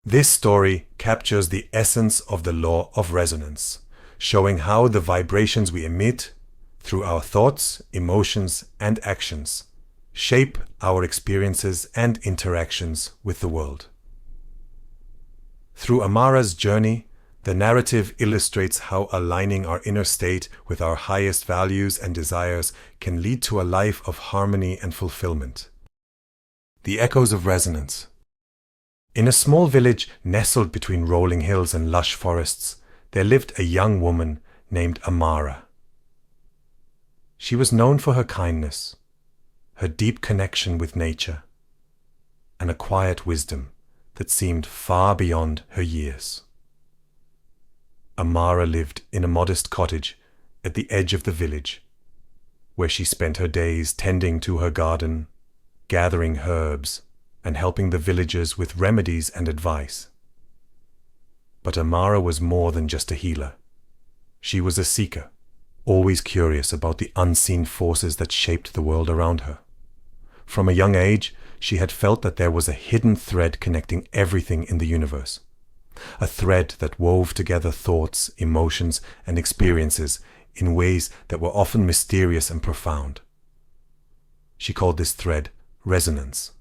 This story captures the essence of the law of resonance, showing how the vibrations we emit through our thoughts, emotions, and actions shape our experiences and interactions with the world. Through Amara's journey, the narrative illustrates how aligning our inner state with our highest values and desires can lead to a life of harmony and fulfillment. The echoes of resonance. In a small village nestled between rolling hills and lush forests, there lived a young woman named Amara. She was known for her kindness, her deep connection with nature, and a quiet wisdom that seemed far beyond her years. Amara lived in a modest cottage at the edge of the village, where she spent her days tending to her garden, gathering herbs, and helping the villagers with remedies and advice. But Amara was more than just a healer. She was a seeker, always curious about the unseen forces that shaped the world around her. From a young age, she had felt that there was a hidden thread connecting everything in the universe. A thread that wove together thoughts, emotions, and experiences in ways that were often mysterious and profound. She called this thread resonance.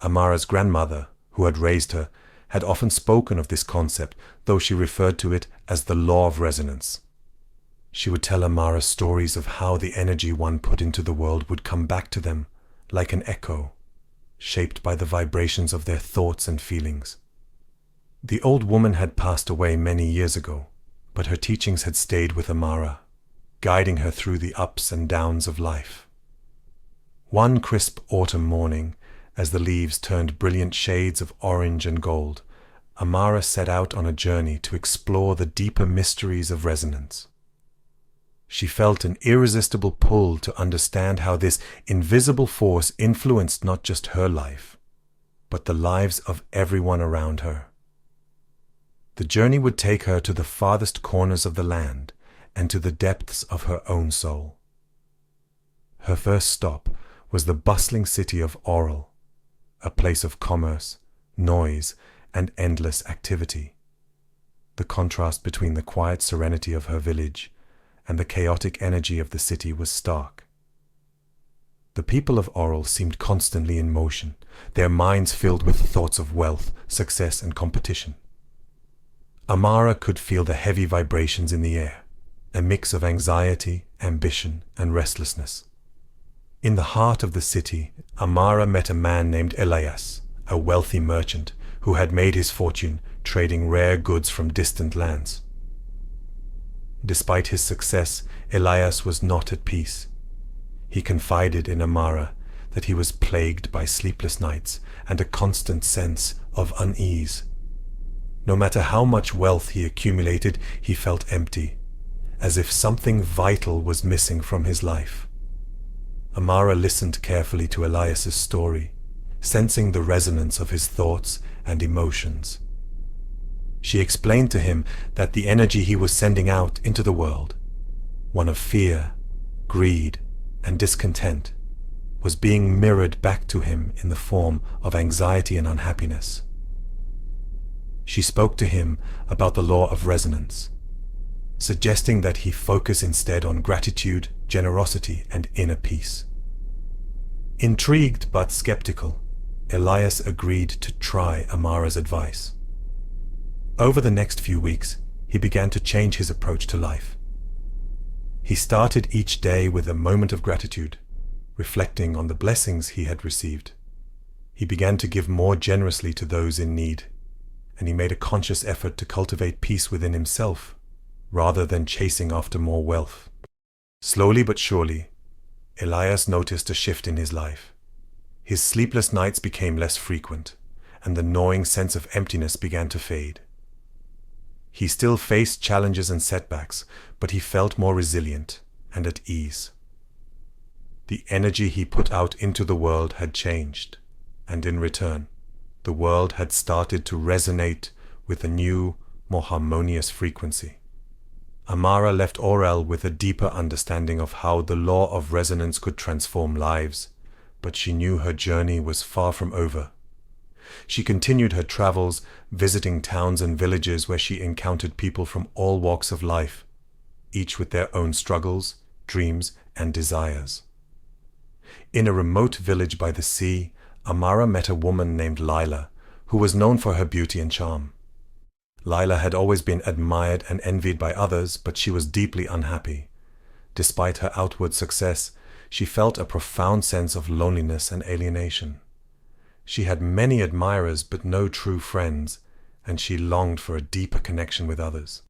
Amara's grandmother, who had raised her, had often spoken of this concept, though she referred to it as the law of resonance. She would tell Amara stories of how the energy one put into the world would come back to them like an echo, shaped by the vibrations of their thoughts and feelings. The old woman had passed away many years ago, but her teachings had stayed with Amara, guiding her through the ups and downs of life. One crisp autumn morning, as the leaves turned brilliant shades of orange and gold, Amara set out on a journey to explore the deeper mysteries of resonance. She felt an irresistible pull to understand how this invisible force influenced not just her life, but the lives of everyone around her. The journey would take her to the farthest corners of the land and to the depths of her own soul. Her first stop was the bustling city of Oral, a place of commerce, noise, and endless activity. The contrast between the quiet serenity of her village and the chaotic energy of the city was stark. The people of Oral seemed constantly in motion, their minds filled with thoughts of wealth, success, and competition. Amara could feel the heavy vibrations in the air, a mix of anxiety, ambition, and restlessness. In the heart of the city, Amara met a man named Elias, a wealthy merchant who had made his fortune trading rare goods from distant lands. Despite his success, Elias was not at peace. He confided in Amara that he was plagued by sleepless nights and a constant sense of unease. No matter how much wealth he accumulated, he felt empty, as if something vital was missing from his life. Amara listened carefully to Elias's story, sensing the resonance of his thoughts and emotions. She explained to him that the energy he was sending out into the world, one of fear, greed, and discontent, was being mirrored back to him in the form of anxiety and unhappiness. She spoke to him about the law of resonance, suggesting that he focus instead on gratitude, generosity, and inner peace. Intrigued but skeptical, Elias agreed to try Amara's advice. Over the next few weeks, he began to change his approach to life. He started each day with a moment of gratitude, reflecting on the blessings he had received. He began to give more generously to those in need, and he made a conscious effort to cultivate peace within himself, rather than chasing after more wealth. Slowly but surely, Elias noticed a shift in his life. His sleepless nights became less frequent, and the gnawing sense of emptiness began to fade. He still faced challenges and setbacks, but he felt more resilient and at ease. The energy he put out into the world had changed, and in return, the world had started to resonate with a new, more harmonious frequency. Amara left Orel with a deeper understanding of how the law of resonance could transform lives, but she knew her journey was far from over. She continued her travels, visiting towns and villages where she encountered people from all walks of life, each with their own struggles, dreams, and desires. In a remote village by the sea, Amara met a woman named Lila, who was known for her beauty and charm. Lila had always been admired and envied by others, but she was deeply unhappy. Despite her outward success, she felt a profound sense of loneliness and alienation. She had many admirers but no true friends, and she longed for a deeper connection with others.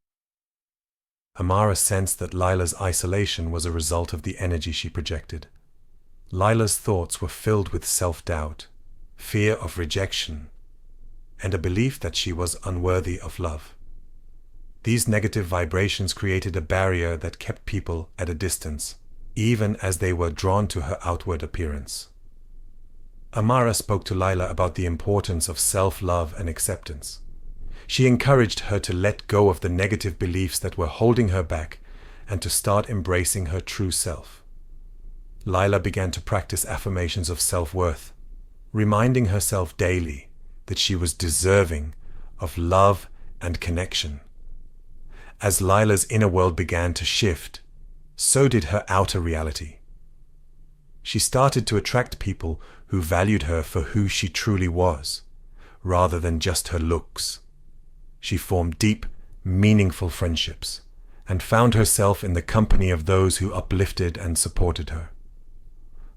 Amara sensed that Lila's isolation was a result of the energy she projected. Lila's thoughts were filled with self-doubt, fear of rejection, and a belief that she was unworthy of love. These negative vibrations created a barrier that kept people at a distance, even as they were drawn to her outward appearance. Amara spoke to Lila about the importance of self-love and acceptance. She encouraged her to let go of the negative beliefs that were holding her back and to start embracing her true self. Lila began to practice affirmations of self-worth, reminding herself daily that she was deserving of love and connection. As Lila's inner world began to shift, so did her outer reality. She started to attract people who valued her for who she truly was, rather than just her looks. She formed deep, meaningful friendships, and found herself in the company of those who uplifted and supported her.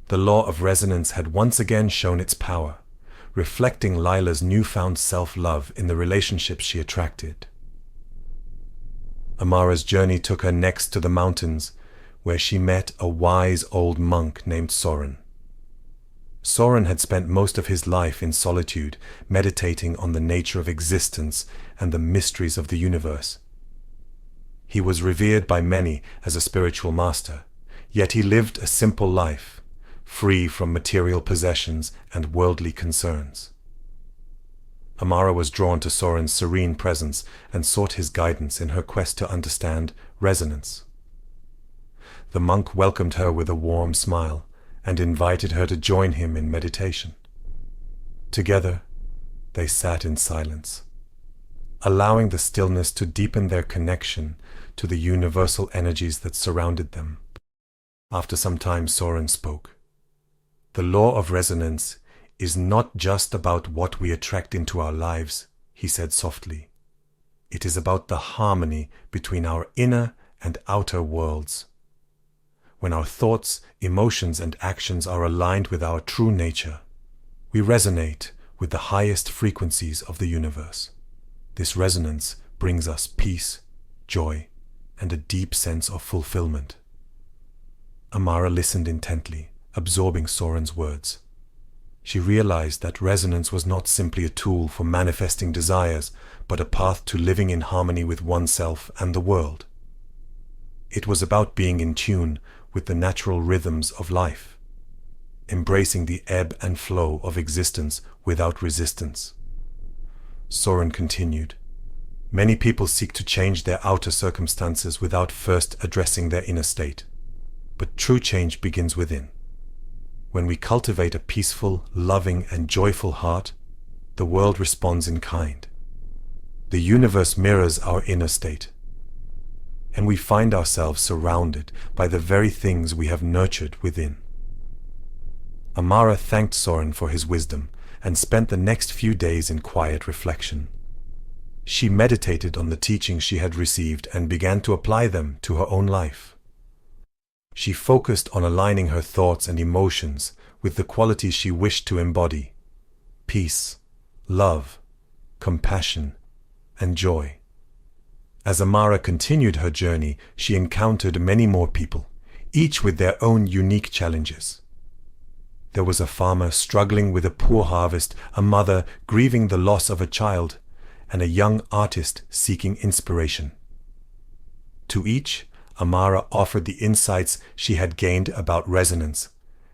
The law of resonance had once again shown its power, reflecting Lila's newfound self-love in the relationships she attracted. Amara's journey took her next to the mountains, where she met a wise old monk named Soren. Soren had spent most of his life in solitude, meditating on the nature of existence and the mysteries of the universe. He was revered by many as a spiritual master, yet he lived a simple life, free from material possessions and worldly concerns. Amara was drawn to Soren's serene presence and sought his guidance in her quest to understand resonance. The monk welcomed her with a warm smile and invited her to join him in meditation. Together, they sat in silence, allowing the stillness to deepen their connection to the universal energies that surrounded them. After some time, Soren spoke. "The law of resonance is not just about what we attract into our lives," he said softly. "It is about the harmony between our inner and outer worlds. When our thoughts, emotions, and actions are aligned with our true nature, we resonate with the highest frequencies of the universe. This resonance brings us peace, joy, and a deep sense of fulfillment." Amara listened intently, absorbing Soren's words. She realized that resonance was not simply a tool for manifesting desires, but a path to living in harmony with oneself and the world. It was about being in tune with the natural rhythms of life, embracing the ebb and flow of existence without resistance. Soren continued, "Many people seek to change their outer circumstances without first addressing their inner state. But true change begins within. When we cultivate a peaceful, loving, and joyful heart, the world responds in kind. The universe mirrors our inner state, and we find ourselves surrounded by the very things we have nurtured within." Amara thanked Soren for his wisdom and spent the next few days in quiet reflection. She meditated on the teachings she had received and began to apply them to her own life. She focused on aligning her thoughts and emotions with the qualities she wished to embody: peace, love, compassion, and joy. As Amara continued her journey, she encountered many more people, each with their own unique challenges. There was a farmer struggling with a poor harvest, a mother grieving the loss of a child, and a young artist seeking inspiration. To each, Amara offered the insights she had gained about resonance,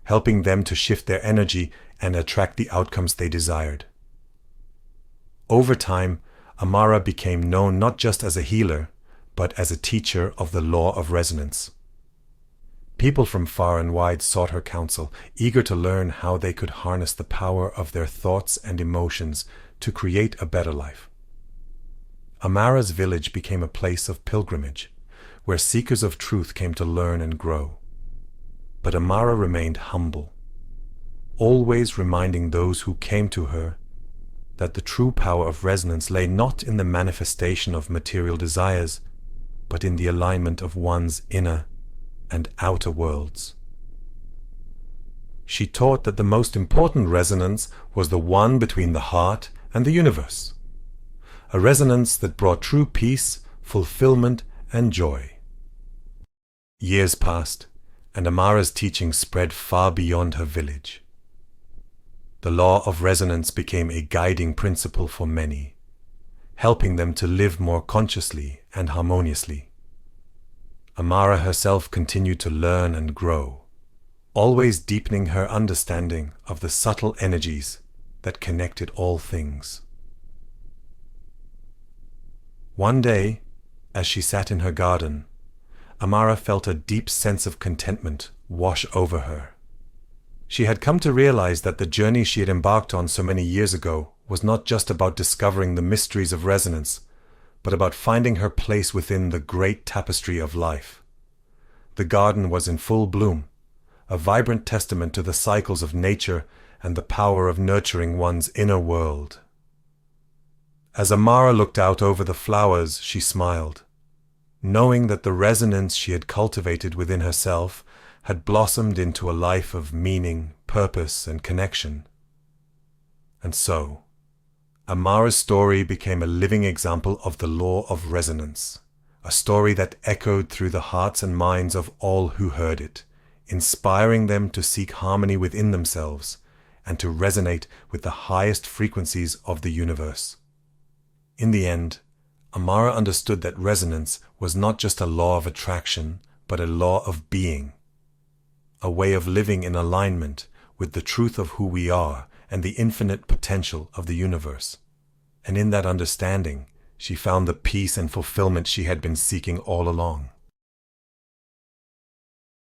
helping them to shift their energy and attract the outcomes they desired. Over time, Amara became known not just as a healer, but as a teacher of the law of resonance. People from far and wide sought her counsel, eager to learn how they could harness the power of their thoughts and emotions to create a better life. Amara's village became a place of pilgrimage, where seekers of truth came to learn and grow. But Amara remained humble, always reminding those who came to her that the true power of resonance lay not in the manifestation of material desires, but in the alignment of one's inner and outer worlds. She taught that the most important resonance was the one between the heart and the universe, a resonance that brought true peace, fulfillment, and joy. Years passed, and Amara's teachings spread far beyond her village. The law of resonance became a guiding principle for many, helping them to live more consciously and harmoniously. Amara herself continued to learn and grow, always deepening her understanding of the subtle energies that connected all things. One day, as she sat in her garden, Amara felt a deep sense of contentment wash over her. She had come to realize that the journey she had embarked on so many years ago was not just about discovering the mysteries of resonance, but about finding her place within the great tapestry of life. The garden was in full bloom, a vibrant testament to the cycles of nature and the power of nurturing one's inner world. As Amara looked out over the flowers, she smiled, knowing that the resonance she had cultivated within herself had blossomed into a life of meaning, purpose, and connection. And so, Amara's story became a living example of the law of resonance, a story that echoed through the hearts and minds of all who heard it, inspiring them to seek harmony within themselves and to resonate with the highest frequencies of the universe. In the end, Amara understood that resonance was not just a law of attraction, but a law of being, a way of living in alignment with the truth of who we are and the infinite potential of the universe. And in that understanding, she found the peace and fulfillment she had been seeking all along.